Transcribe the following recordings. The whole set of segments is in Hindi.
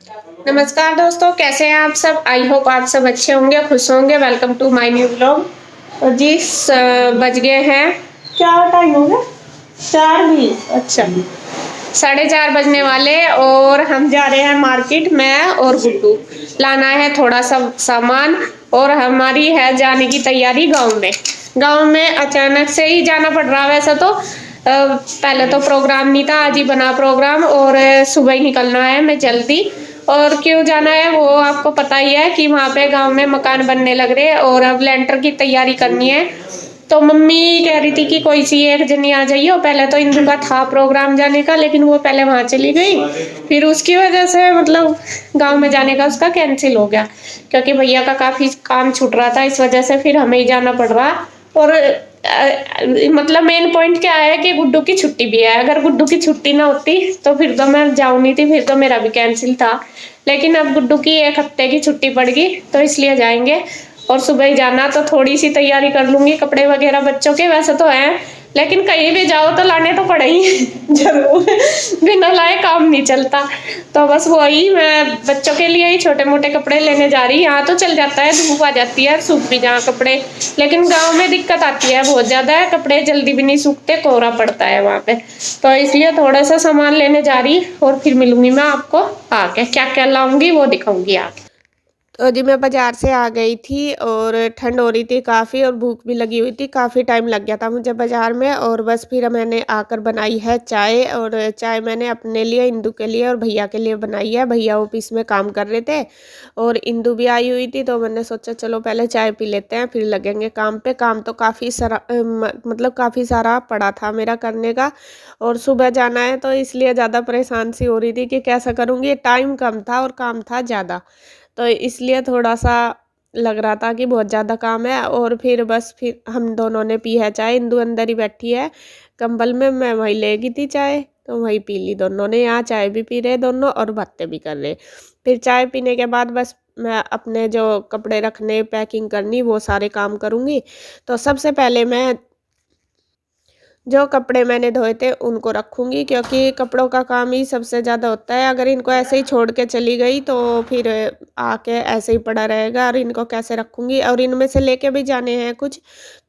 नमस्कार दोस्तों, कैसे हैं आप सब। आई होप आप सब अच्छे होंगे, खुश होंगे। Welcome to my new blog. तो जी बज गए हैं, क्या टाइम हो गया, 4:20। अच्छा, 4:30 बजने वाले और हम जा रहे हैं मार्केट। मैं और गुड्डू लाना है थोड़ा सा सामान और हमारी है जाने की तैयारी गांव में। गांव में अचानक से ही जाना पड़ रहा। वैसे तो पहले तो प्रोग्राम नहीं था, आज ही बना प्रोग्राम और सुबह ही निकलना है मैं जल्दी। और क्यों जाना है वो आपको पता ही है कि वहाँ पे गांव में मकान बनने लग रहे और अब लेंटर की तैयारी करनी है। तो मम्मी कह रही थी कि कोई सी एक जनी आ जाइए। पहले तो इंदु का था प्रोग्राम जाने का, लेकिन वो पहले वहां चली गई, फिर उसकी वजह से मतलब गांव में जाने का उसका कैंसिल हो गया, क्योंकि भैया का काफी काम छूट रहा था। इस वजह से फिर हमें ही जाना पड़ रहा। और मतलब मेन पॉइंट क्या है कि गुड्डू की छुट्टी भी है। अगर गुड्डू की छुट्टी ना होती तो फिर तो मैं जाऊँ नहीं थी, फिर तो मेरा भी कैंसिल था। लेकिन अब गुड्डू की 1 हफ्ते की छुट्टी पड़ गई तो इसलिए जाएंगे। और सुबह ही जाना तो थोड़ी सी तैयारी कर लूंगी, कपड़े वगैरह बच्चों के वैसे तो हैं, लेकिन कहीं भी जाओ तो लाने तो पड़े ही जरूर, बिना लाए काम नहीं चलता। तो बस वही मैं बच्चों के लिए ही छोटे मोटे कपड़े लेने जा रही। यहाँ तो चल जाता है, धूप आ जाती है, सूख भी जहाँ कपड़े। लेकिन गांव में दिक्कत आती है बहुत ज्यादा है, कपड़े जल्दी भी नहीं सूखते, कोहरा पड़ता है वहां पे। तो इसलिए थोड़ा सा सामान लेने जा रही और फिर मिलूंगी मैं आपको आके। क्या क्या लाऊंगी वो दिखाऊंगी आके। तो जी मैं बाजार से आ गई थी और ठंड हो रही थी काफ़ी और भूख भी लगी हुई थी। काफ़ी टाइम लग गया था मुझे बाजार में। और बस फिर मैंने आकर बनाई है चाय। और चाय मैंने अपने लिए, इंदु के लिए और भैया के लिए बनाई है। भैया ऑफिस में काम कर रहे थे और इंदु भी आई हुई थी, तो मैंने सोचा चलो पहले चाय पी लेते हैं फिर लगेंगे काम पे। काम तो काफ़ी सारा मतलब काफ़ी सारा पड़ा था मेरा करने का। और सुबह जाना है तो इसलिए ज़्यादा परेशान सी हो रही थी कि कैसा करूँगी। टाइम कम था और काम था ज़्यादा, तो इसलिए थोड़ा-सा लग रहा था कि बहुत ज़्यादा काम है। और फिर बस फिर हम दोनों ने पी है चाय। इंदु अंदर ही बैठी है कंबल में, मैं वहीं ले गई थी चाय, तो वहीं पी ली दोनों ने। यहाँ चाय भी पी रहे दोनों और बातें भी कर रहे। फिर चाय पीने के बाद बस मैं अपने जो कपड़े रखने, पैकिंग करनी, वो सारे काम करूँगी। तो सबसे पहले मैं जो कपड़े मैंने धोए थे उनको रखूँगी, क्योंकि कपड़ों का काम ही सबसे ज़्यादा होता है। अगर इनको ऐसे ही छोड़ के चली गई तो फिर आके ऐसे ही पड़ा रहेगा। और इनको कैसे रखूँगी, और इनमें से लेके भी जाने हैं कुछ,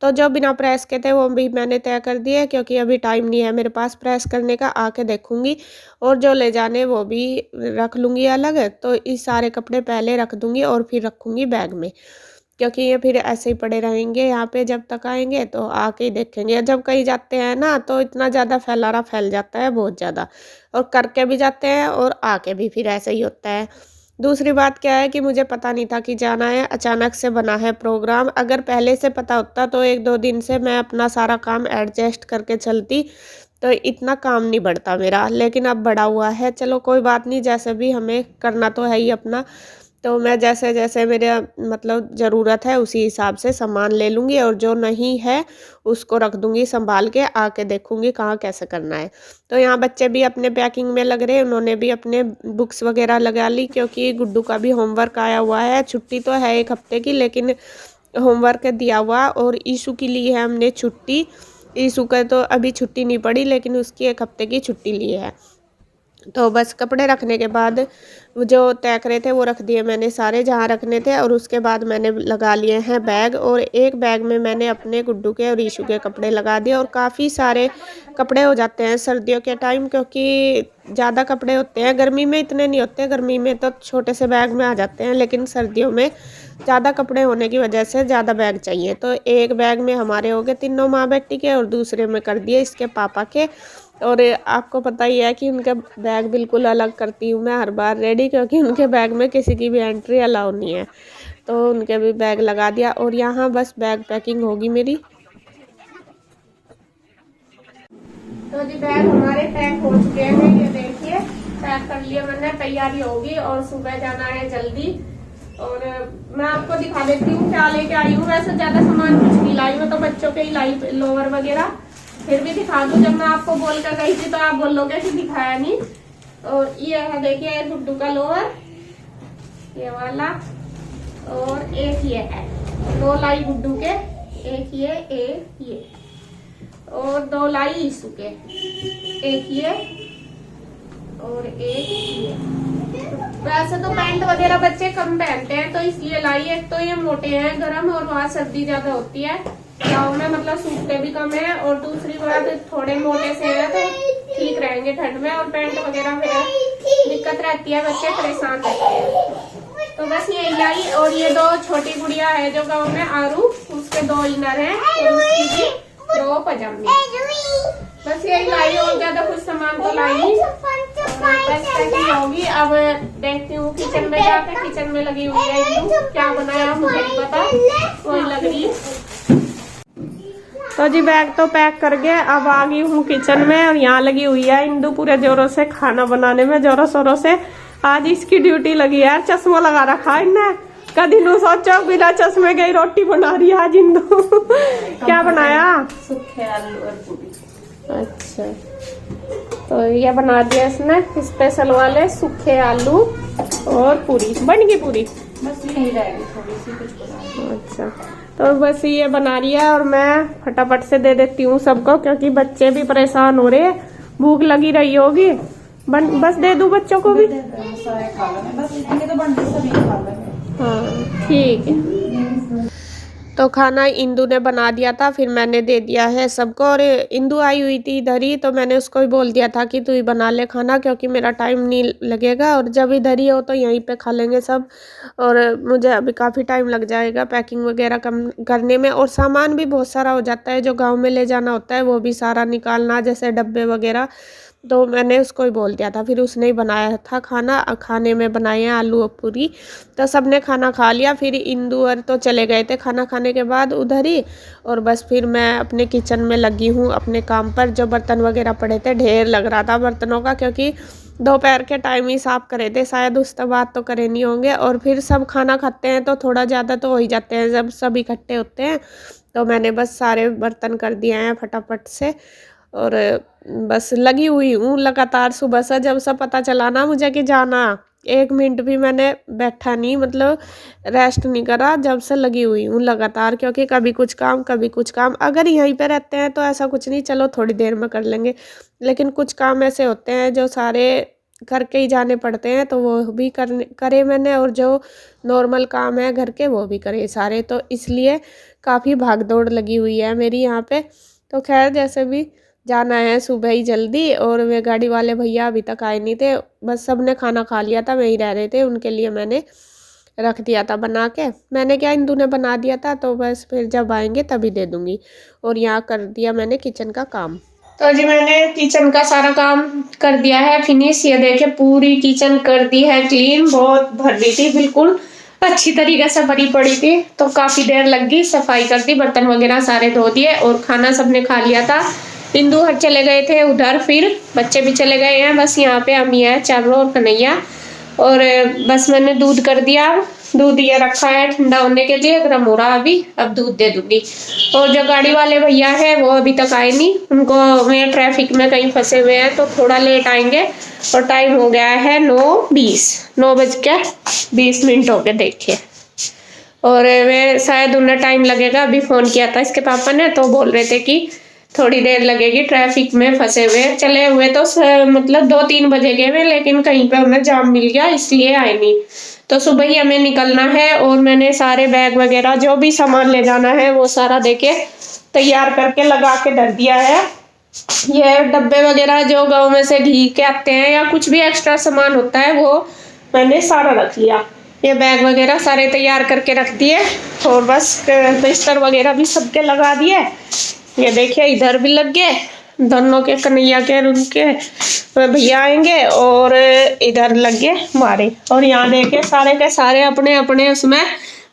तो जो बिना प्रेस के थे वो भी मैंने तय कर दिए, क्योंकि अभी टाइम नहीं है मेरे पास प्रेस करने का। आके देखूँगी और जो ले जाने वो भी रख लूँगी अलग। तो इस सारे कपड़े पहले रख दूँगी और फिर रखूँगी बैग में, क्योंकि ये फिर ऐसे ही पड़े रहेंगे यहाँ पे जब तक आएँगे, तो आके ही देखेंगे। जब कहीं जाते हैं ना तो इतना ज़्यादा फैलारा फैल जाता है, बहुत ज़्यादा, और करके भी जाते हैं और आके भी फिर ऐसे ही होता है। दूसरी बात क्या है कि मुझे पता नहीं था कि जाना है, अचानक से बना है प्रोग्राम। अगर पहले से पता होता तो 1-2 दिन से मैं अपना सारा काम एडजस्ट करके चलती, तो इतना काम नहीं बढ़ता मेरा। लेकिन अब बढ़ा हुआ है, चलो कोई बात नहीं, जैसे भी हमें करना तो है ही अपना। तो मैं जैसे-जैसे मेरे मतलब ज़रूरत है उसी हिसाब से सामान ले लूँगी, और जो नहीं है उसको रख दूँगी सँभाल के, आके देखूँगी कहाँ कैसे करना है। तो यहाँ बच्चे भी अपने पैकिंग में लग रहे हैं, उन्होंने भी अपने बुक्स वग़ैरह लगा ली, क्योंकि गुड्डू का भी होमवर्क आया हुआ है। छुट्टी तो है 1 हफ़्ते की, लेकिन होमवर्क दिया हुआ। और ईशू की ली है हमने छुट्टी। ईशू का तो अभी छुट्टी नहीं पड़ी, लेकिन उसकी 1 हफ़्ते की छुट्टी ली है। तो बस कपड़े रखने के बाद वो जो तय करे थे वो रख दिए मैंने सारे जहाँ रखने थे। और उसके बाद मैंने लगा लिए हैं बैग, और एक बैग में मैंने अपने गुड्डू के और ईशू के कपड़े लगा दिए। और काफ़ी सारे कपड़े हो जाते हैं सर्दियों के टाइम, क्योंकि ज़्यादा कपड़े होते हैं। गर्मी में इतने नहीं होते, गर्मी में तो छोटे से बैग में आ जाते हैं, लेकिन सर्दियों में ज़्यादा कपड़े होने की वजह से ज़्यादा बैग चाहिए। तो एक बैग में हमारे हो गए तीनों माँ बेटी के, और दूसरे में कर दिए इसके पापा के। और आपको पता ही है कि उनका बैग बिल्कुल अलग करती हूँ मैं हर बार रेडी, क्योंकि उनके बैग में किसी की भी एंट्री अलाउ नहीं है। तो उनके भी बैग लगा दिया, और यहाँ बस बैग पैकिंग होगी मेरी। तो जी बैग हमारे पैक हो चुके हैं, ये देखिए पैक कर लिया मैंने, तैयारी होगी और सुबह जाना है जल्दी। और मैं आपको दिखा देती हूँ क्या लेके आई हूँ। वैसे ज्यादा सामान कुछ नहीं लाई, मैं तो बच्चों के ही लाई, लोअर वगैरह। फिर भी दिखा दूं, जब मैं आपको बोल कर गई थी तो आप बोलोगे कि दिखाया नहीं। और ये है देखिए गुड्डू का लोअर, ये वाला, और एक ये है। 2 लाई गुड्डू के, एक ये, और 2 लाई ईशू के, एक ये और एक ये। वैसे तो पैंट वगैरह बच्चे कम पहनते हैं तो इसलिए लाई। एक तो ये मोटे हैं गर्म और वहाँ सर्दी ज्यादा होती है, गाँव में मतलब सूखते भी कम है, और दूसरी बात थोड़े मोटे से है तो ठीक रहेंगे ठंड में, और पैंट वगैरह में दिक्कत रहती है, बच्चे परेशान रहते हैं। तो बस यही लाई। और ये दो छोटी गुड़िया है जो गाँव में आरू, उसके 2 इनर है और उसकी भी 2 पजामी, बस यही लाई। और ज्यादा कुछ सामान तो लाई नहीं, होगी। अब देखती हूँ किचन में जाकर, किचन में लगी हुई है इंदू, क्या बनाया मुझे नहीं पता, वही लग रही। तो जी बैग तो पैक कर गए, अब आ गई हूँ किचन में और यहाँ लगी हुई है इंदू पूरे जोरों से खाना बनाने में, जोरों शोरों से। आज इसकी ड्यूटी लगी है, चश्मा लगा रखा इनने, कभी नु सोचो बिना चश्मे गई रोटी बना रही है आज इंदू। क्या बनाया? सूखे आलू और पूरी। अच्छा, तो ये बना दिया इसने स्पेशल वाले सूखे आलू और पूरी। बन गई पूरी? बस यही रहेगी, थोड़ी सी कुछ बना। अच्छा, तो बस ये बना रही है और मैं फटाफट से दे देती हूँ सबको, क्योंकि बच्चे भी परेशान हो रहे हैं, भूख लगी रही होगी। बस दे दूँ बच्चों को भी? सारे खा लेंगे, बस इतने तो बनते सभी खा लेंगे। हाँ ठीक है। तो खाना इंदू ने बना दिया था, फिर मैंने दे दिया है सबको। और इंदू आई हुई थी इधर ही, तो मैंने उसको भी बोल दिया था कि तू ही बना ले खाना, क्योंकि मेरा टाइम नहीं लगेगा, और जब इधर ही हो तो यहीं पे खा लेंगे सब। और मुझे अभी काफ़ी टाइम लग जाएगा पैकिंग वगैरह करने में, और सामान भी बहुत सारा हो जाता है जो गाँव में ले जाना होता है, वो भी सारा निकालना, जैसे डब्बे वगैरह। तो मैंने उसको ही बोल दिया था, फिर उसने ही बनाया था खाना। खाने में बनाए हैं आलू और पूरी। तो सबने खाना खा लिया, फिर इंदू और तो चले गए थे खाना खाने के बाद उधर ही। और बस फिर मैं अपने किचन में लगी हूँ अपने काम पर। जो बर्तन वगैरह पड़े थे, ढेर लग रहा था बर्तनों का, क्योंकि दोपहर के टाइम ही साफ़ करे थे, शायद उसके बाद तो करे नहीं होंगे। और फिर सब खाना खाते हैं तो थोड़ा ज़्यादा तो हो ही जाते हैं जब सब इकट्ठे होते हैं। तो मैंने बस सारे बर्तन कर दिए हैं फटाफट से, और बस लगी हुई हूँ लगातार सुबह से। जब से पता चला ना मुझे कि जाना, 1 मिनट भी मैंने बैठा नहीं, मतलब रेस्ट नहीं करा, जब से लगी हुई हूँ लगातार। क्योंकि कभी कुछ काम कभी कुछ काम। अगर यहीं पे रहते हैं तो ऐसा कुछ नहीं, चलो थोड़ी देर में कर लेंगे, लेकिन कुछ काम ऐसे होते हैं जो सारे करके ही जाने पड़ते हैं, तो वो भी करे मैंने। और जो नॉर्मल काम है घर के वो भी करे सारे, तो इसलिए काफ़ी भाग दौड़ लगी हुई है मेरी यहाँ पे। तो खैर जैसे भी जाना है सुबह ही जल्दी, और वे गाड़ी वाले भैया अभी तक आए नहीं थे, बस सबने खाना खा लिया था, वहीं रह रहे थे, उनके लिए मैंने रख दिया था बना के। मैंने क्या, इंदू ने बना दिया था, तो बस फिर जब आएंगे तभी दे दूँगी। और यहाँ कर दिया मैंने किचन का काम। तो जी मैंने किचन का सारा काम कर दिया है फिनिश। ये देखिए पूरी किचन कर दी है क्लीन, बहुत भर रही थी, बिल्कुल अच्छी तरीके से भरी पड़ी थी, तो काफ़ी देर लग गई। सफाई कर दी, बर्तन वगैरह सारे धो दिए, और खाना सबने खा लिया था। इंदू हर चले गए थे उधर, फिर बच्चे भी चले गए हैं, बस यहाँ पे अम्मी है, चारों और कन्हैया। और बस मैंने दूध कर दिया, दूध ये रखा है ठंडा होने के लिए, गर्म हो रहा अभी, अब दूध दे दूंगी। और जो गाड़ी वाले भैया हैं वो अभी तक आए नहीं, उनको वे ट्रैफिक में कहीं फंसे हुए हैं, तो थोड़ा लेट आएंगे। और टाइम हो गया है 9:20, 9:20 हो गए देखिए। और वे शायद उन्हें टाइम लगेगा, अभी फ़ोन किया था इसके पापा ने, तो बोल रहे थे कि थोड़ी देर लगेगी, ट्रैफिक में फंसे हुए चले हुए, तो मतलब 2-3 बजे गए हुए, लेकिन कहीं पे उन्हें जाम मिल गया, इसलिए आए नहीं। तो सुबह ही हमें निकलना है, और मैंने सारे बैग वगैरह जो भी सामान ले जाना है वो सारा देके तैयार करके लगा के धर दिया है। ये डब्बे वगैरह जो गाँव में से घी के आते हैं या कुछ भी एक्स्ट्रा सामान होता है वो मैंने सारा रख लिया। ये बैग वगैरह सारे तैयार करके रख दिए, और बस बिस्तर वगैरह भी सबके लगा दिए। ये देखिए इधर भी लग गए, दोनों के, कन्हैया के और उनके भैया आएंगे, और इधर लग गए हमारे। और यहाँ देखे सारे के सारे अपने अपने उसमें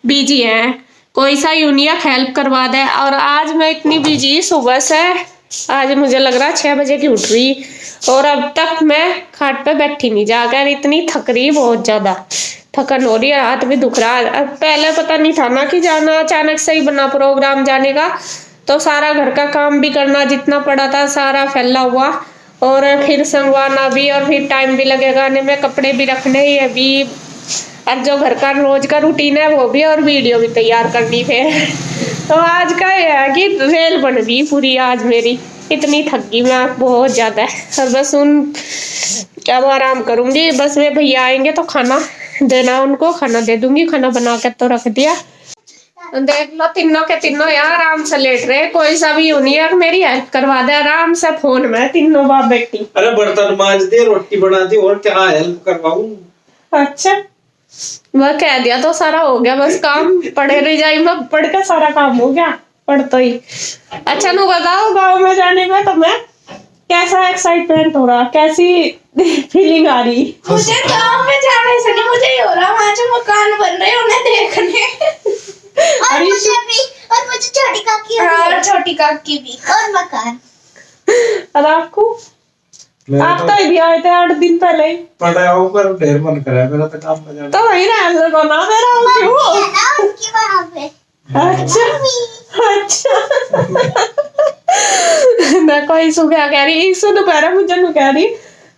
बिजी हैं, कोई सा यूनियक हेल्प करवा दे। और आज मैं इतनी बिजी सुबह से, आज मुझे लग रहा है 6 बजे की उठ रही, और अब तक मैं खाट पे बैठी नहीं, जाकर इतनी थक रही, बहुत ज़्यादा थकन हो रही है, हाथ भी दुख रहा है। अब पहले पता नहीं था ना कि जाना, अचानक से ही बना प्रोग्राम जाने का, तो सारा घर का काम भी करना, जितना पड़ा था सारा फैला हुआ, और फिर संगवाना भी, और फिर टाइम भी लगेगा आने में, कपड़े भी रखने ही अभी, और जो घर का रोज का रूटीन है वो भी, और वीडियो भी तैयार करनी फिर। तो आज का ये है कि रेल बन गई पूरी आज मेरी। इतनी थक गई मैं बहुत ज्यादा। और बस अब आराम करूंगी, बस वे भैया आएंगे तो खाना देना, उनको खाना दे दूंगी। खाना बना के तो रख दिया। देख लो तीनों के तीनों यार आराम से लेट रहे, कोई सा भी नहीं है मेरी हेल्प करवा दे आराम से फोन में, तीनों बाप बेटी। अरे बर्तन मांज दे, रोटी बना दी, और क्या हेल्प करवाऊं। अच्छा वह कह दिया तो सारा हो गया, बस काम पढ़े रजाई में पढ़ के सारा काम हो गया, पढ़ तो ही। अच्छा नु बताओ गाँव में जाने में तुम्हें कैसा एक्साइटमेंट हो रहा, कैसी फीलिंग आ रही? मुझे गांव में जाने से नहीं, मुझे ये हो रहा वहाँ जो मकान बन रहे हैं उन्हें देखने। और मुझे भी, और मुझे छोटी काकी और छोटी काकी भी और मकान। और आपको? आप तो भी आए थे 8 दिन पहले ही। पढ़ा ऊपर ढेर मन करा मेरा तो काम में जाना। तो वही रहने को ना दे रहा हूँ क्यों? है ना उनकी वहाँ पे। अच्छा अच्छा मैं कोई सुबह कह रही ईसु दोपहर मुझे नु कह रही,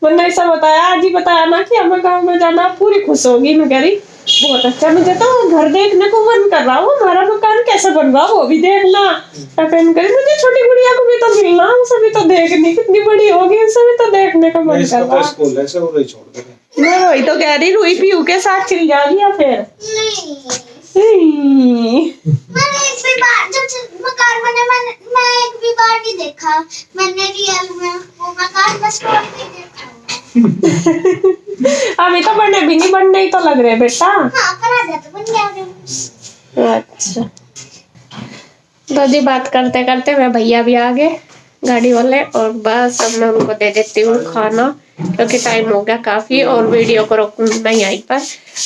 मैंने ऐसा बताया आज ही बताया ना कि हमें गाँव में जाना, पूरी खुश होगी। मैं कह रही बहुत अच्छा, मुझे तो घर देखने को मन कर रहा हूँ, हमारा मकान कैसे बन रहा वो भी देखना। मुझे छोटी गुड़िया को भी तो मिलना, उसे भी तो देखनी, कितनी बड़ी होगी उसे भी तो देखने का मन कर रहा। स्कूल है सब वही छोड़ दे। मैं वही तो कह रही रुई पीयू के साथ चली जाएगी या फिर नहीं, मैंने एक भी बार जब मकान बने मैं एक भी बार नहीं देखा। मैंने रियल में वो मकान बस फोन में देखा हुआ। अभी तो बनने भी नहीं, बनने ही तो लग रहे बेटा। हाँ पर आधा तो बन गया। अच्छा तो जी बात करते करते मैं भैया भी आ गए गाड़ी वाले, और बस अब मैं उनको दे देती हूँ खाना क्योंकि टाइम हो गया काफी, और वीडियो को रोकूंगा यहीं पर।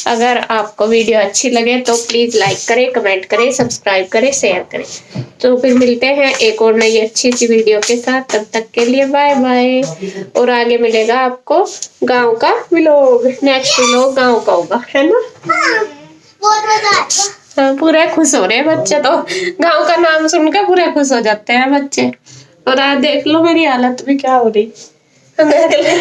अगर आपको वीडियो अच्छी लगे तो प्लीज लाइक करें, कमेंट करें, सब्सक्राइब करें, शेयर करें। तो फिर मिलते हैं एक और नई अच्छी सी वीडियो के साथ, तब तक के लिए बाय बाय। और आगे मिलेगा आपको गाँव का व्लॉग, नेक्स्ट व्लॉग गाँव का होगा, है ना? हाँ, बहुत मजा आएगा। हाँ, पूरे खुश हो रहे हैं बच्चे तो, गांव का नाम सुनकर पूरे खुश हो जाते हैं बच्चे। और आज देख लो मेरी हालत भी क्या हो रही, देख ले।